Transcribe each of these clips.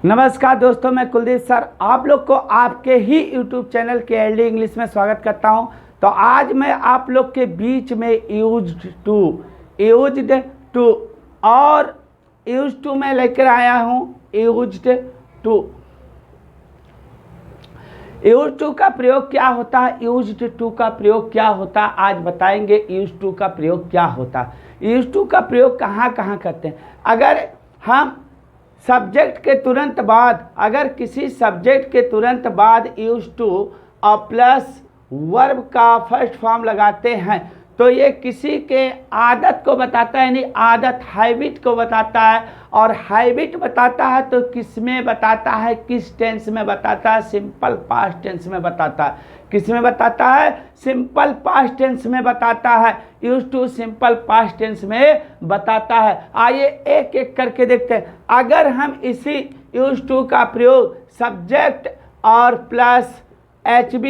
नमस्कार दोस्तों, मैं कुलदीप सर आप लोग को आपके ही YouTube चैनल के एलडी इंग्लिश में स्वागत करता हूं। तो आज मैं आप लोग के बीच में यूज्ड टू और यूज्ड टू में लेकर आया हूं। यूज्ड टू का प्रयोग क्या होता है, यूज्ड टू का प्रयोग क्या होता है, आज बताएंगे। यूज्ड टू का प्रयोग क्या होता है, यूज्ड टू का प्रयोग कहाँ कहाँ करते हैं। अगर हम सब्जेक्ट के तुरंत बाद, अगर किसी सब्जेक्ट के तुरंत बाद यूज्ड टू और प्लस वर्ब का फर्स्ट फॉर्म लगाते हैं तो ये किसी के आदत को बताता है, यानी आदत हैबिट को बताता है। और हैबिट बताता है तो किस में बताता है, किस टेंस में बताता है, सिंपल पास्ट टेंस में बताता है। किस में बताता है, सिंपल पास्ट टेंस में बताता है। Used to simple past tense में बताता है। आइए एक एक करके देखते हैं। अगर हम इसी यूज्ड टू का प्रयोग सब्जेक्ट और प्लस HB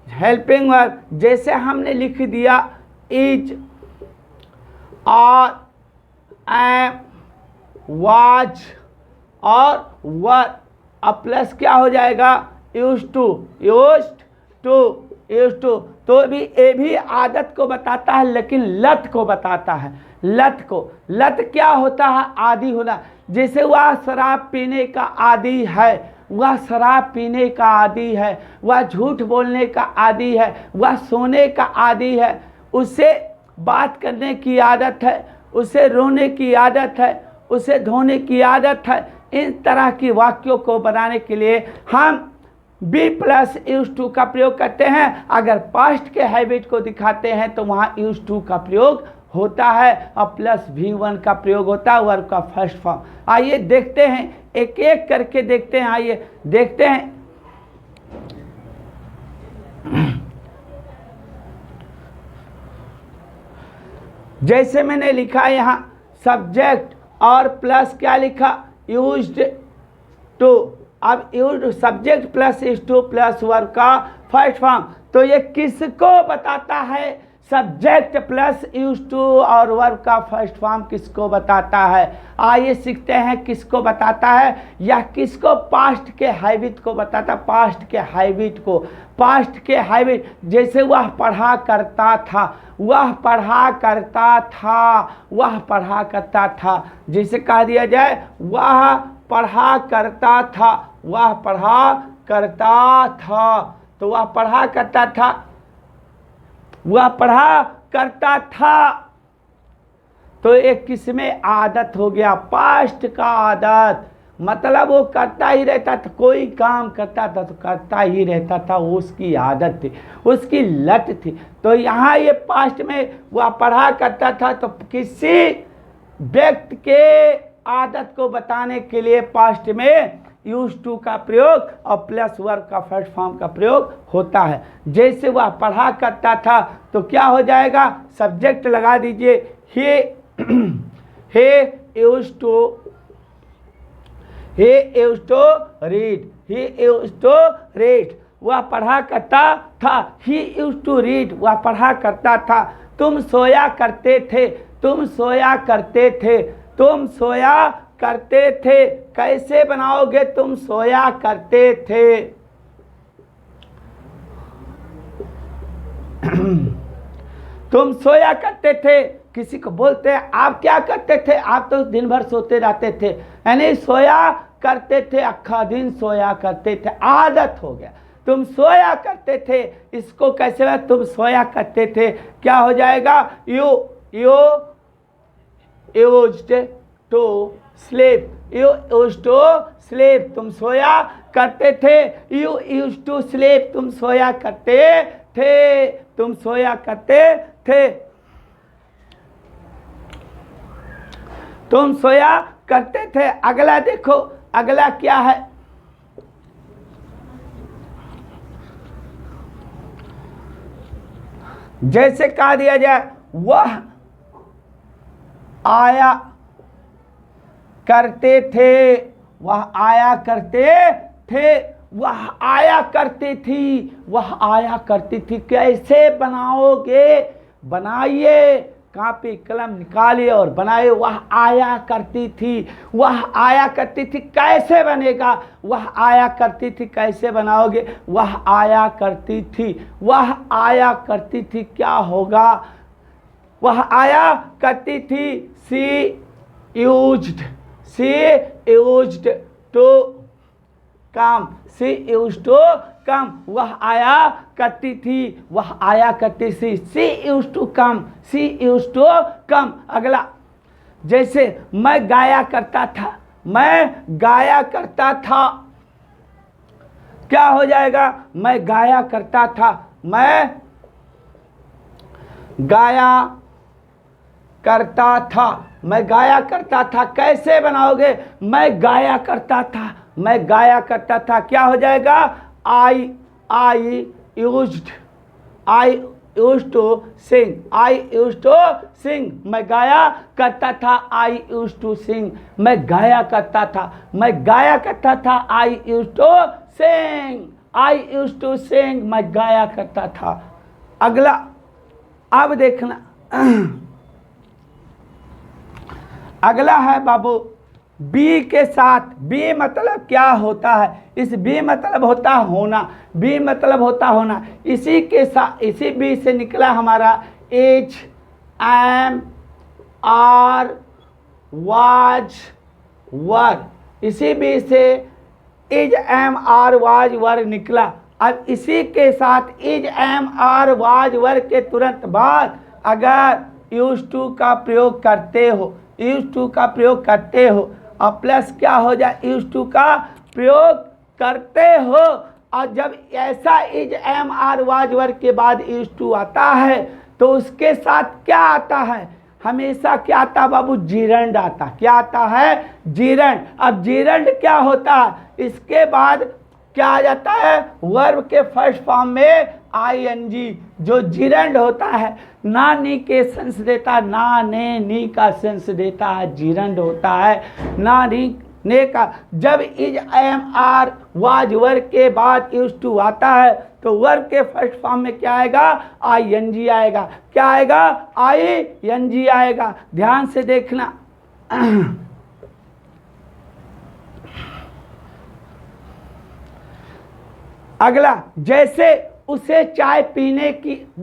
हेल्पिंग वर्ब जैसे हमने लिख दिया इज और एम वाज और वर, अब प्लस क्या हो जाएगा, यूज्ड टू। तो भी ये भी आदत को बताता है लेकिन लत को बताता है। लत क्या होता है, आदी होना। जैसे वह शराब पीने का आदी है, वह शराब पीने का आदी है, वह झूठ बोलने का आदी है, वह सोने का आदी है, उसे बात करने की आदत है, उसे रोने की आदत है, उसे धोने की आदत है। इन तरह की वाक्यों को बनाने के लिए हम बी प्लस यूज्ड टू का प्रयोग करते हैं। अगर पास्ट के हैबिट को दिखाते हैं तो वहाँ यूज्ड टू का प्रयोग होता है और प्लस V1 का प्रयोग होता है वर्ब का फर्स्ट फॉर्म। आइए देखते हैं, एक एक करके देखते हैं। आइए देखते हैं। जैसे मैंने लिखा यहाँ सब्जेक्ट और प्लस क्या लिखा, यूज्ड टू। अब used subject plus used two plus verb का फर्स्ट फॉर्म, तो ये किसको बताता है, सब्जेक्ट प्लस यूज्ड टू और वर्ब का फर्स्ट फॉर्म किसको बताता है। आइए सीखते हैं किसको बताता है या किसको पास्ट के हैबिट को बताता। पास्ट के हैबिट जैसे वह पढ़ा करता था, वह पढ़ा करता था। जैसे कह दिया जाए वह पढ़ा करता था, तो वह पढ़ा करता था। तो एक किसमें आदत हो गया, पास्ट का आदत, मतलब वो करता ही रहता था, कोई काम करता था तो करता ही रहता था, वो उसकी आदत थी, उसकी लत थी। तो यहाँ ये पास्ट में वह पढ़ा करता था, तो किसी व्यक्ति के आदत को बताने के लिए पास्ट में यूज्ड टू का प्रयोग और प्लस वर्ब का फर्स्ट फॉर्म का प्रयोग होता है। जैसे वह पढ़ा करता था तो क्या हो जाएगा, सब्जेक्ट लगा दीजिए he used to read, वह पढ़ा करता था। he used to read, वह पढ़ा करता था। तुम सोया करते थे, कैसे बनाओगे, तुम सोया करते थे। तुम सोया करते थे, किसी को बोलते हैं आप क्या करते थे, आप तो दिन भर सोते रहते थे, यानी सोया करते थे, अक्खा दिन सोया करते थे, आदत हो गया। तुम सोया करते थे, इसको कैसे है, तुम सोया करते थे, क्या हो जाएगा, यू यूज्ड टू स्लीप, तुम सोया करते थे। यू यूज्ड टू स्लीप, तुम सोया करते थे। अगला देखो, अगला क्या है, जैसे कहा दिया जाए वह आया करते थे, वह आया करती थी, कैसे बनाओगे, बनाइए, कापी कलम निकाले और बनाए। वह आया करती थी, वह आया करती थी। कैसे बनेगा? वह आया करती थी, कैसे बनाओगे? वह आया करती थी, वह आया करती थी, क्या होगा? वह आया करती थी। She used to come, she used to come. वह आया करती थी, वह आया करती थी। She used to come, she used to come. अगला, जैसे मैं गाया करता था, मैं गाया करता था, क्या हो जाएगा? मैं गाया करता था, मैं गाया करता था, मैं गाया करता था। कैसे बनाओगे? मैं गाया करता था, मैं गाया करता था, क्या हो जाएगा? I used to sing, I used to sing. मैं गाया करता था, आई यूज्ड टू सिंग। मैं गाया करता था, मैं गाया करता था, I used to sing, I used to sing. मैं गाया करता था। अगला, अब देखना, अगला है बाबू बी के साथ। बी मतलब क्या होता है? इस बी मतलब होता होना, बी मतलब होता होना। इसी के साथ, इसी बी से निकला हमारा इज, एम, आर, वाज, वर। इसी बी से इज, एम, आर, वाज, वर निकला। अब इसी के साथ इज, एम, आर, वाज, वर के तुरंत बाद अगर यूज टू का प्रयोग करते हो, यूज टू का प्रयोग करते हो और प्लस क्या हो जाए? यूज टू का प्रयोग करते हो। और जब ऐसा इज, एम, आर, वाज, वर के बाद यूज टू आता है तो उसके साथ क्या आता है? हमेशा क्या आता बाबू? जीरंड आता। क्या आता है? जीरंड। अब जीरंड क्या होता है? इसके बाद क्या आ जाता है? वर्ब के फर्स्ट फॉर्म में आईएनजी, जो जीरंड होता है, ना नी के सेंस देता है, ना ने नी का सेंस देता है, जीरंड होता है ना नी ने का। जब इज, एम, आर, वाज, वर के बाद यूज टू आता है तो वर्ब के फर्स्ट फॉर्म में क्या आएगा? आईएनजी आएगा। क्या आएगा? आईएनजी आएगा। ध्यान से देखना। अगला, जैसे उसे चाय पीने की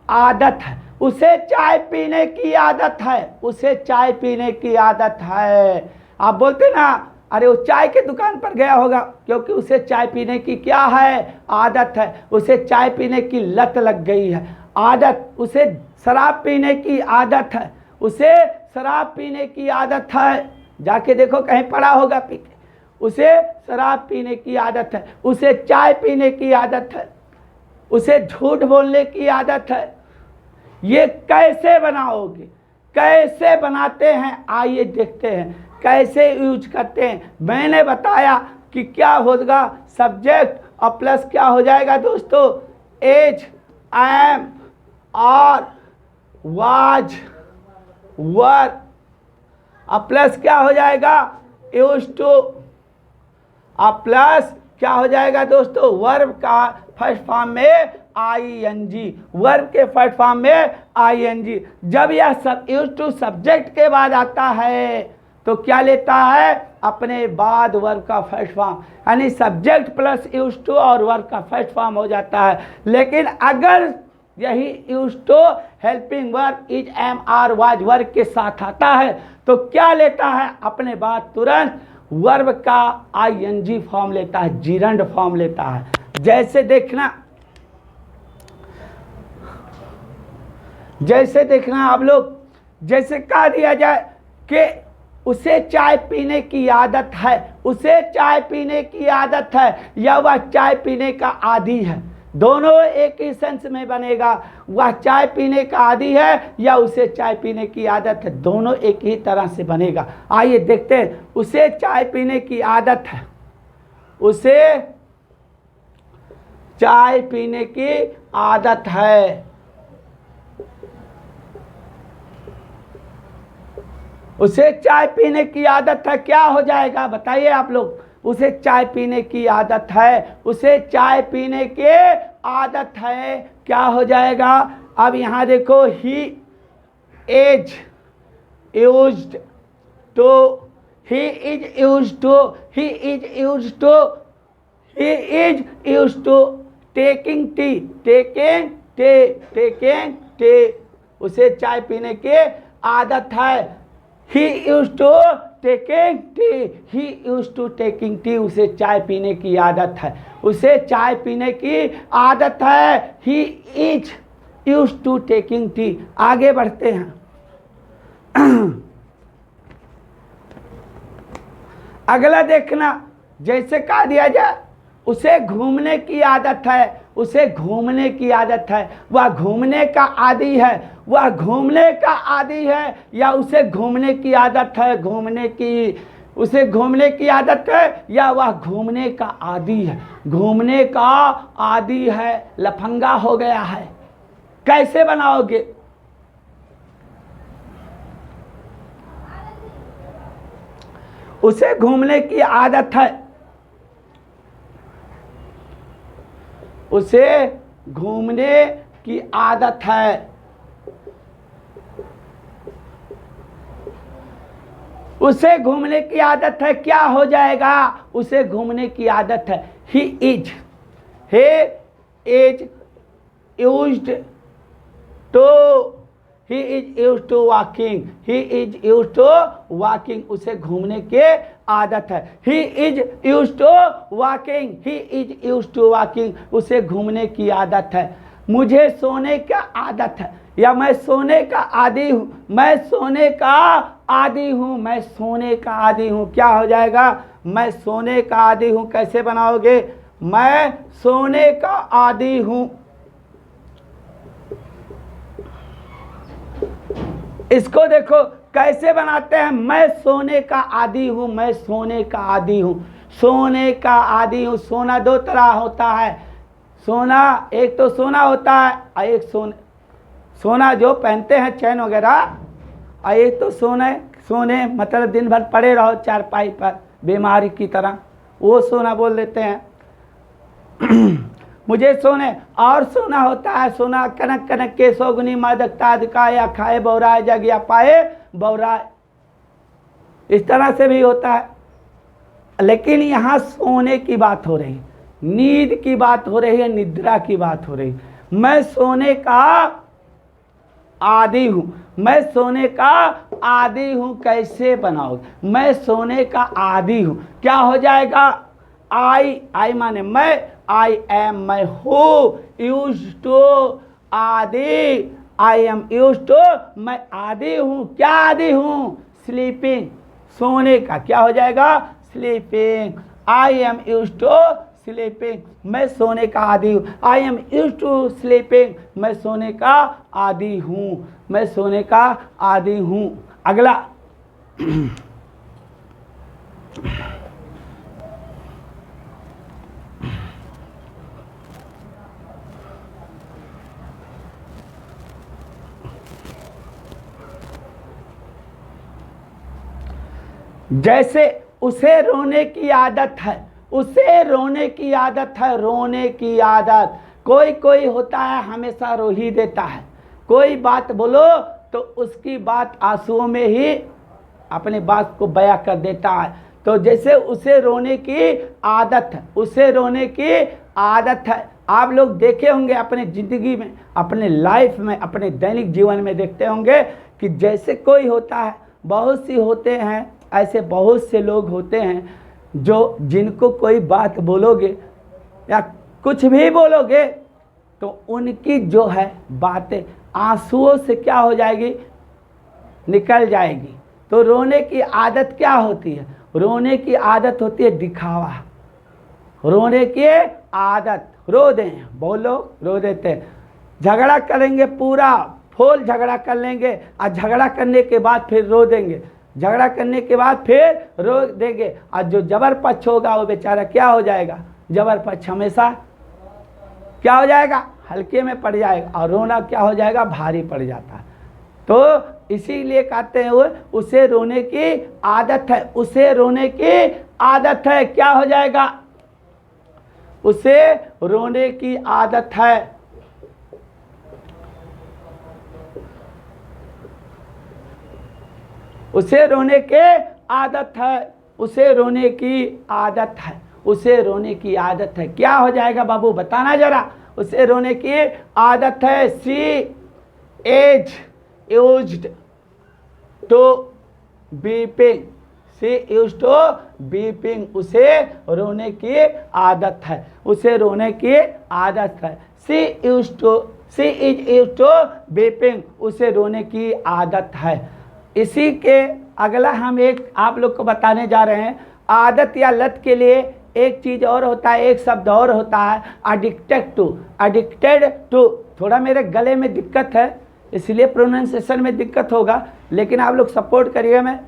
आदत है, उसे चाय पीने की आदत है, उसे चाय पीने की आदत है। आप बोलते ना, अरे वो चाय के दुकान पर गया होगा, क्योंकि उसे चाय पीने की क्या है? आदत है। उसे चाय पीने की लत लग गई है, आदत। उसे शराब पीने की आदत है, उसे शराब पीने की आदत है। जाके देखो कहीं पड़ा होगा पी के। उसे शराब पीने की आदत है, उसे चाय पीने की आदत है, उसे झूठ बोलने की आदत है। ये कैसे बनाओगे? कैसे बनाते हैं? आइए देखते हैं कैसे यूज करते हैं। मैंने बताया कि क्या होगा? सब्जेक्ट और प्लस क्या हो जाएगा दोस्तों? एज, एम, आर, वाज, वर और प्लस क्या हो जाएगा? यूज टू और प्लस क्या हो जाएगा दोस्तों? वर्ब का फर्स्ट फॉर्म में आईएनजी, वर्ब के फर्स्ट फॉर्म में आईएनजी। जब यह सब यूज टू सब्जेक्ट के बाद आता है तो क्या लेता है? अपने बाद वर्ब का फर्स्ट फॉर्म, यानी सब्जेक्ट प्लस यूज टू और वर्ब का फर्स्ट फॉर्म हो जाता है। लेकिन अगर यही use to helping verb is, am, are, was, verb के साथ आता है तो क्या लेता है? अपने बाद तुरंत वर्ब का आईएनजी फॉर्म लेता है, जीरंड फॉर्म लेता है। जैसे देखना, जैसे देखना आप लोग, जैसे कह दिया जाए कि उसे चाय पीने की आदत है, उसे चाय पीने की आदत है या वह चाय पीने का आदी है, दोनों एक ही सेंस में बनेगा। वह चाय पीने का आदी है या उसे चाय पीने की आदत है, दोनों एक ही तरह से बनेगा। आइए देखते हैं। उसे चाय पीने की आदत है, उसे चाय पीने की आदत है, उसे चाय पीने की आदत है। क्या हो जाएगा बताइए आप लोग? उसे चाय पीने की आदत है, उसे चाय पीने की आदत है, क्या हो जाएगा? अब यहाँ देखो, ही is used to, he is used to, he is used to, he is used to taking tea, taking tea, उसे चाय पीने की आदत है। he used to taking tea, he used to taking tea, उसे चाय पीने की आदत है, उसे चाय पीने की आदत है। he is used to taking tea। आगे बढ़ते हैं। अगला देखना, जैसे कहा दिया जाए उसे घूमने की आदत है, उसे घूमने की आदत है, वह घूमने का आदी है, वह घूमने का आदी है, या उसे घूमने की आदत है, घूमने की, उसे घूमने की आदत है, या वह घूमने का आदी है, घूमने का आदी है, लफंगा हो गया है। कैसे बनाओगे? उसे घूमने की आदत है, उसे घूमने की आदत है, उसे घूमने की आदत है। क्या हो जाएगा? उसे घूमने की आदत है। he is used to, he is used to walking, he is used to walking, उसे घूमने की आदत है। he is used to walking, he is used to walking, उसे घूमने की आदत है। मुझे सोने का आदत है, या मैं सोने का आदी हूँ, मैं सोने का आदी हूँ, मैं सोने का आदी हूँ। क्या हो जाएगा? मैं सोने का आदी हूँ। कैसे बनाओगे? मैं सोने का आदी हूँ। इसको देखो कैसे बनाते हैं। मैं सोने का आदी हूँ, मैं सोने का आदी हूँ, सोने का आदी हूँ। सोना दो तरह होता है, सोना एक तो सोना होता है और एक सोना जो पहनते हैं चैन वगैरह, और एक तो सोने मतलब दिन भर पड़े रहो चारपाई पर बीमारी की तरह, वो सोना बोल देते हैं। मुझे सोने और सोना होता है, सोना कनक कनक के सौगुनी मादकता दिखाया, खाए बौराए जगिया पाए बौराए, इस तरह से भी होता है। लेकिन यहाँ सोने की बात हो रही, नींद की बात हो रही है, निद्रा की बात हो रही। मैं सोने का आदी हूँ, मैं सोने का आदी हूँ। कैसे बनाओगे? मैं सोने का आदी हूँ। क्या हो जाएगा? आई माने मैं, आई एम मैं हूँ, यूज टू आदि, आई एम यूज टू मैं आदि हूँ। क्या आदि हूँ? स्लीपिंग, सोने का। क्या हो जाएगा? Sleeping. I am use to sleeping, मैं सोने का आदी हूँ। I am use to sleeping, मैं सोने का आदी हूँ, मैं सोने का आदी हूँ। अगला, जैसे उसे रोने की आदत है, उसे रोने की आदत है, रोने की आदत। कोई कोई होता है हमेशा रो ही देता है, कोई बात बोलो तो उसकी बात आंसुओं में ही अपने बात को बयां कर देता है। तो जैसे उसे रोने की आदत है, उसे रोने की आदत है। आप लोग देखे होंगे अपने ज़िंदगी में, अपने लाइफ में, अपने दैनिक जीवन में देखते होंगे कि जैसे कोई होता है, बहुत सी होते हैं ऐसे, बहुत से लोग होते हैं जो जिनको कोई बात बोलोगे या कुछ भी बोलोगे तो उनकी जो है बातें आंसुओं से क्या हो जाएगी? निकल जाएगी। तो रोने की आदत क्या होती है? रोने की आदत होती है दिखावा, रोने की आदत। रो दें, बोलो रो देते हैं, झगड़ा करेंगे, पूरा फुल झगड़ा कर लेंगे और झगड़ा करने के बाद फिर रो देंगे, झगड़ा करने के बाद फिर रो देंगे। और जो जबर पक्ष होगा वो बेचारा क्या हो जाएगा? जबर पक्ष हमेशा क्या हो जाएगा? हल्के में पड़ जाएगा, और रोना क्या हो जाएगा? भारी पड़ जाता है। तो इसीलिए कहते हैं वो उसे रोने की आदत है, उसे रोने की आदत है। क्या हो जाएगा? उसे रोने की आदत है। उसे रोने की आदत है, उसे रोने की आदत है, उसे रोने की आदत है। क्या हो जाएगा बाबू बताना जरा। उसे रोने की आदत है। She has used to weeping, she use to weeping, उसे रोने की आदत है, उसे रोने की आदत है। सी इज यूज टू बीपिंग, उसे रोने की आदत है। इसी के अगला हम एक आप लोग को बताने जा रहे हैं। आदत या लत के लिए एक चीज और होता है, एक शब्द और होता है, एडिक्टेड टू। एडिक्टेड टू, थोड़ा मेरे गले में दिक्कत है इसलिए प्रोनाउंसिएशन में दिक्कत होगा, लेकिन आप लोग सपोर्ट करिएगा। मैं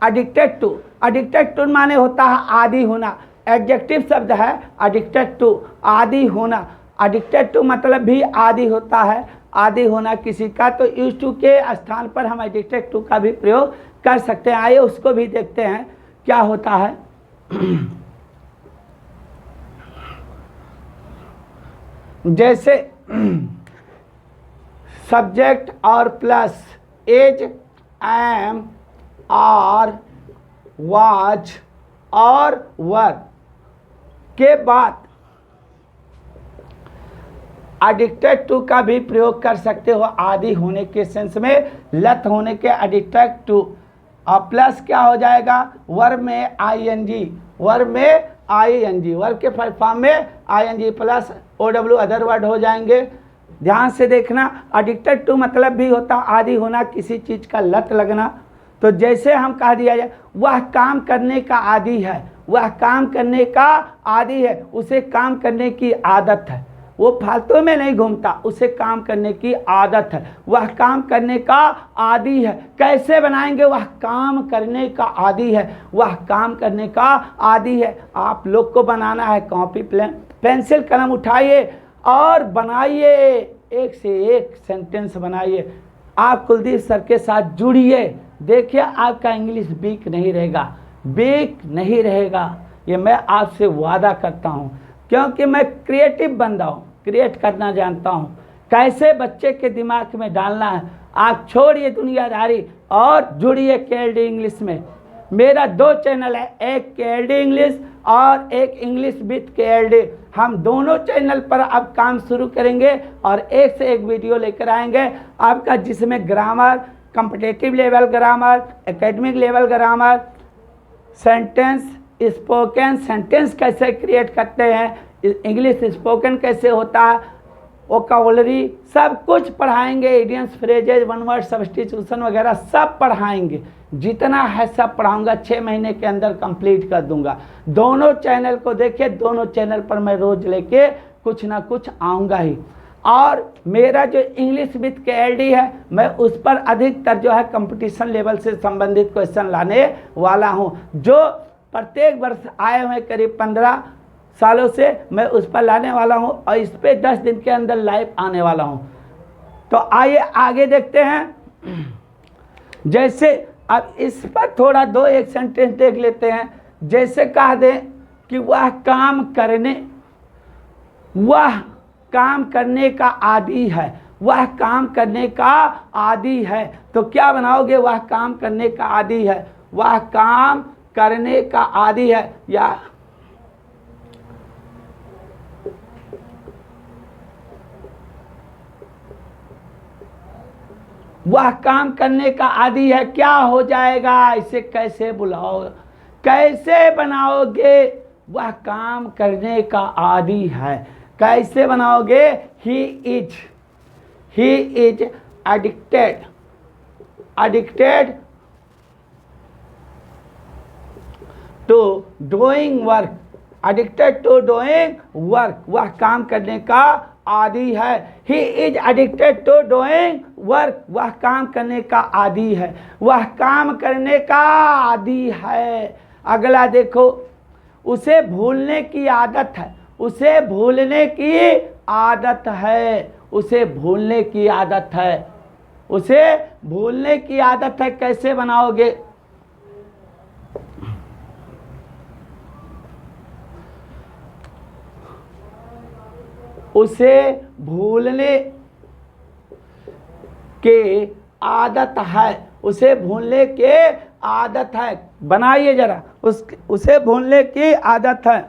एडिक्टेड टू, एडिक्टेड टू माने होता है आदी होना, एडजेक्टिव शब्द है एडिक्टेड टू, आदी होना। एडिक्टेड टू मतलब भी आदी होता है, आदी होना किसी का। तो यूज टू के स्थान पर हम एडिक्टेड टू का भी प्रयोग कर सकते हैं। आइए उसको भी देखते हैं क्या होता है। जैसे सब्जेक्ट और plus is, am, are, was और वर के बाद एडिक्टेड टू का भी प्रयोग कर सकते हो आदि होने के सेंस में, लत होने के एडिक्टेड टू। और प्लस क्या हो जाएगा वर्ब में आईएनजी, वर्ब में आईएनजी, वर्ब के फॉर्म में ING plus OW other word हो जाएंगे। ध्यान से देखना, एडिक्टेड टू मतलब भी होता आदि होना, किसी चीज का लत लगना। तो जैसे हम कह दिया जाए वह काम करने का आदी है, वह काम करने का आदी है, उसे काम करने की आदत है, वो फालतू में नहीं घूमता, उसे काम करने की आदत है, वह काम करने का आदी है। कैसे बनाएंगे, वह काम करने का आदी है, वह काम करने का आदी है। आप लोग को बनाना है, कॉपी पेंसिल कलम उठाइए और बनाइए, एक से एक सेंटेंस बनाइए। आप कुलदीप सर के साथ जुड़िए, देखिए आपका इंग्लिश वीक नहीं रहेगा, वीक नहीं रहेगा, ये मैं आपसे वादा करता हूँ, क्योंकि मैं क्रिएटिव बंदा हूँ, क्रिएट करना जानता हूँ, कैसे बच्चे के दिमाग में डालना है। आप छोड़िए दुनियादारी और जुड़िए केएलडी इंग्लिश में। मेरा 2 चैनल है, एक केएलडी इंग्लिश और एक इंग्लिश विद केएलडी। हम दोनों चैनल पर अब काम शुरू करेंगे और एक से एक वीडियो लेकर आएंगे आपका, जिसमें grammar, competitive level grammar, academic level grammar, sentence, spoken sentence कैसे क्रिएट करते हैं, इंग्लिश स्पोकन कैसे होता है, वोकैबुलरी सब कुछ पढ़ाएंगे, idioms, phrases, one word substitution वगैरह सब पढ़ाएंगे। जितना है सब पढ़ाऊंगा, 6 महीने के अंदर कंप्लीट कर दूंगा। दोनों चैनल को देखिए, दोनों चैनल पर मैं रोज लेके कुछ ना कुछ आऊँगा ही। और मेरा जो इंग्लिश विद केएलडी है, मैं उस पर अधिकतर जो है कंपटीशन लेवल से संबंधित क्वेश्चन लाने वाला हूँ, जो प्रत्येक वर्ष आए हुए करीब 15 सालों से मैं उस पर लाने वाला हूँ, और इस पर 10 दिन के अंदर लाइव आने वाला हूँ। तो आइए आगे देखते हैं। जैसे अब इस पर थोड़ा 2-1 सेंटेंस देख लेते हैं। जैसे कह दें कि वह काम करने का आदी है, वह काम करने का आदी है, तो क्या बनाओगे, वह काम करने का आदी है, वह काम करने का आदी है, या वह काम करने का आदी है, क्या हो जाएगा, इसे कैसे बुलाओगे, कैसे बनाओगे, वह काम करने का आदी है, कैसे बनाओगे, he is addicted to doing work, addicted to doing work, वह काम करने का आदी है। He is addicted to doing work, वह काम करने का आदी है, वह काम करने का आदी है। अगला देखो, उसे भूलने की आदत है, उसे भूलने की आदत है, उसे भूलने की आदत है, उसे भूलने की आदत है, कैसे बनाओगे, उसे भूलने की आदत है, उसे भूलने की आदत है। बनाइए जरा, उसे भूलने की आदत है।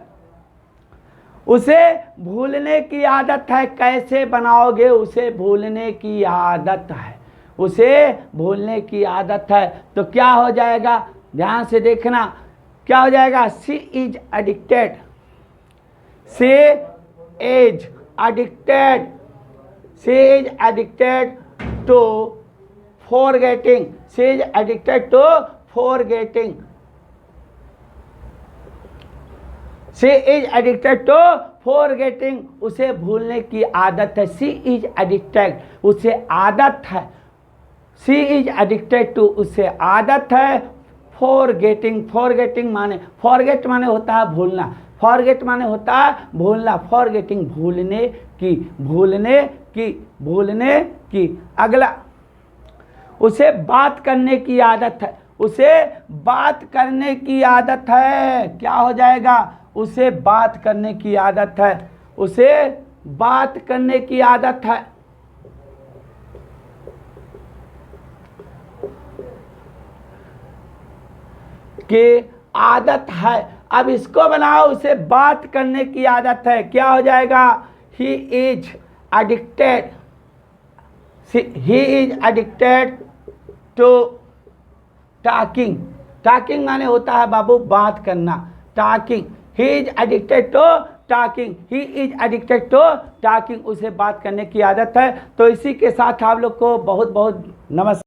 उसे भूलने की आदत है। कैसे बनाओगे? उसे भूलने की आदत है। उसे भूलने की आदत है। तो क्या हो जाएगा? ध्यान से देखना, क्या हो जाएगा? She is addicted. She is addicted. She is addicted to forgetting. She is addicted to forgetting. She is addicted to forgetting. उसे भूलने की आदत है। She is addicted, उसे आदत है। She is addicted to, उसे आदत है। forgetting, forgetting माने, forget माने होता है भूलना, forget माने होता है भूलना, forgetting भूलने की, भूलने की, भूलने की। अगला, उसे बात करने की आदत है। उसे बात करने की आदत है। क्या हो जाएगा? उसे बात करने की आदत है। उसे बात करने की आदत है। कि आदत है। अब इसको बनाओ, उसे बात करने की आदत है। क्या हो जाएगा? He is addicted. He is addicted to talking. Talking माने होता है बाबू बात करना, talking. He is addicted to talking. He is addicted to talking, उसे बात करने की आदत है। तो इसी के साथ आप लोग को बहुत बहुत नमस्कार।